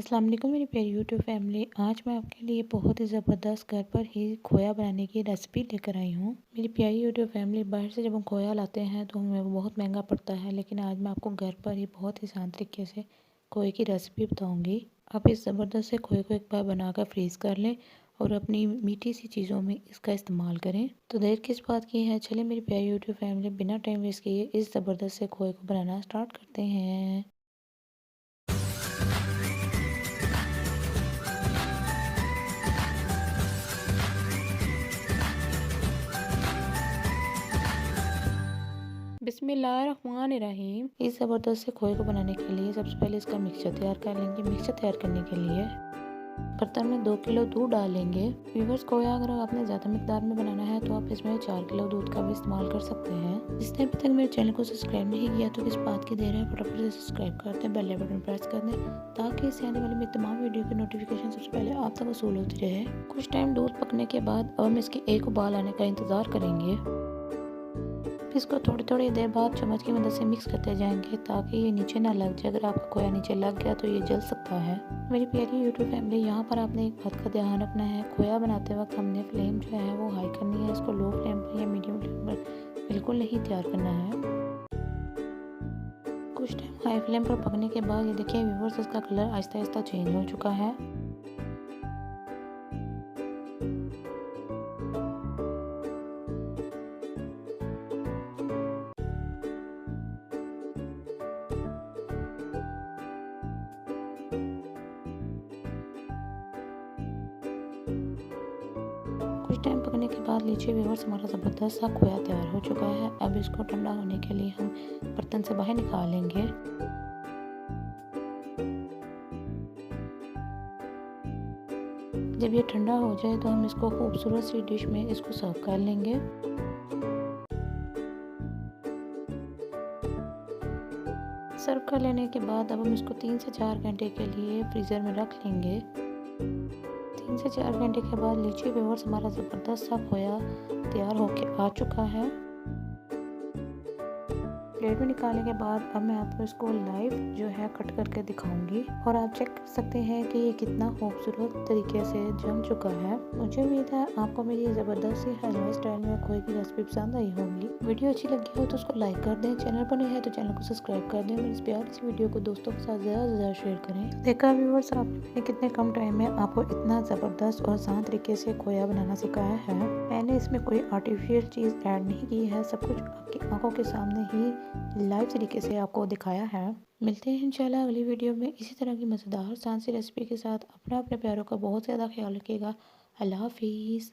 अस्सलाम वालेकुम मेरी प्यारी यूट्यूब फैमिली। आज मैं आपके लिए बहुत ही ज़बरदस्त घर पर ही खोया बनाने की रेसिपी लेकर आई हूँ। मेरी प्यारी यूट्यूब फैमिली, बाहर से जब हम खोया लाते हैं तो हमें वो बहुत महंगा पड़ता है, लेकिन आज मैं आपको घर पर ही बहुत ही आसान तरीके से खोए की रेसिपी बताऊँगी। आप इस ज़बरदस्त से खोए को एक बार बनाकर फ्रीज़ कर लें और अपनी मीठी सी चीज़ों में इसका इस्तेमाल करें। तो देर किस बात की है, चलिए मेरी प्यारी यूट्यूब फैमिली बिना टाइम वेस्ट किए इस ज़बरदस्त से खोए को बनाना स्टार्ट करते हैं। बिस्मिल्लाहिर्रहमानिर्रहीम। इस ज़बरदस्त से खोए को बनाने के लिए सबसे पहले इसका मिक्सचर तैयार कर लेंगे। मिक्सचर तैयार करने के लिए बर्तन में 2 किलो दूध डाल लेंगे। व्यूअर्स, खोया अगर आपने ज़्यादा मिकदार में बनाना है तो आप इसमें 4 किलो दूध का भी इस्तेमाल कर सकते हैं। जिसने अभी तक मेरे चैनल को सब्सक्राइब नहीं किया तो किस बात की देर है, फटाफट से सब्सक्राइब कर दें, बेल बटन प्रेस कर दें ताकि इससे आने वाली मेरी तमाम वीडियो की नोटिफिकेशन सबसे पहले आप तक वसूल होती रहे। कुछ टाइम दूध पकने के बाद अब हम इसके एक उबाल आने का इंतज़ार करेंगे। इसको थोड़ी थोड़ी देर बाद चम्मच की मदद से मिक्स करते जाएंगे ताकि ये नीचे ना लग जाए। अगर आपका खोया नीचे लग गया तो ये जल सकता है। मेरी प्यारी यूट्यूब फैमिली, यहाँ पर आपने एक बात का ध्यान रखना है। खोया बनाते वक्त हमने फ्लेम जो है वो हाई करनी है। इसको लो फ्लेम पर या मीडियम फ्लेम पर बिल्कुल नहीं तैयार करना है। कुछ टाइम हाई फ्लेम पर पकने के बाद ये देखिए व्यूअर्स, इसका कलर आहिस्ता आहिस्ता चेंज हो चुका है। कुछ टाइम पकने के बाद लीजिए व्यूअर्स, हमारा ज़बरदस्त सा खोया तैयार हो चुका है। अब इसको ठंडा होने के लिए हम बर्तन से बाहर निकाल लेंगे। जब ये ठंडा हो जाए तो हम इसको खूबसूरत सी डिश में इसको सर्व कर लेंगे। सर्व कर लेने के बाद अब हम इसको 3 से 4 घंटे के लिए फ्रीज़र में रख लेंगे। 3 से 4 घंटे के बाद लीजिए व्यूअर्स, हमारा ज़बरदस्त सा खोया तैयार होके आ चुका है। प्लेट में निकालने के बाद अब मैं आपको इसको लाइव जो है कट करके दिखाऊंगी और आप चेक कर सकते हैं कि ये कितना खूबसूरत तरीके से जम चुका है। मुझे उम्मीद है आपको मेरी ये ज़बरदस्त सी हलवा स्टाइल में खोए की रेसिपी पसंद आई होगी। वीडियो अच्छी लगी हो तो उसको लाइक कर दें, चैनल पर नए हैं तो चैनल को सब्सक्राइब कर दें। मेरी इस प्यारी सी वीडियो को दोस्तों के साथ ज़्यादा से ज़्यादा शेयर करें। देखा व्यूअर्स, आपने कितने कम टाइम में आपको इतना ज़बरदस्त और आसान तरीके से खोया बनाना सिखाया है। मैंने इसमें कोई आर्टिफिशियल चीज़ ऐड नहीं की है, सब कुछ आपकी आंखों के सामने ही लाइव तरीके से आपको दिखाया है। मिलते हैं इंशाल्लाह अगली वीडियो में इसी तरह की मज़ेदार आसान सी रेसिपी के साथ। अपना अपने प्यारों का बहुत ज़्यादा ख्याल रखिएगा। अल्लाह हाफिज़।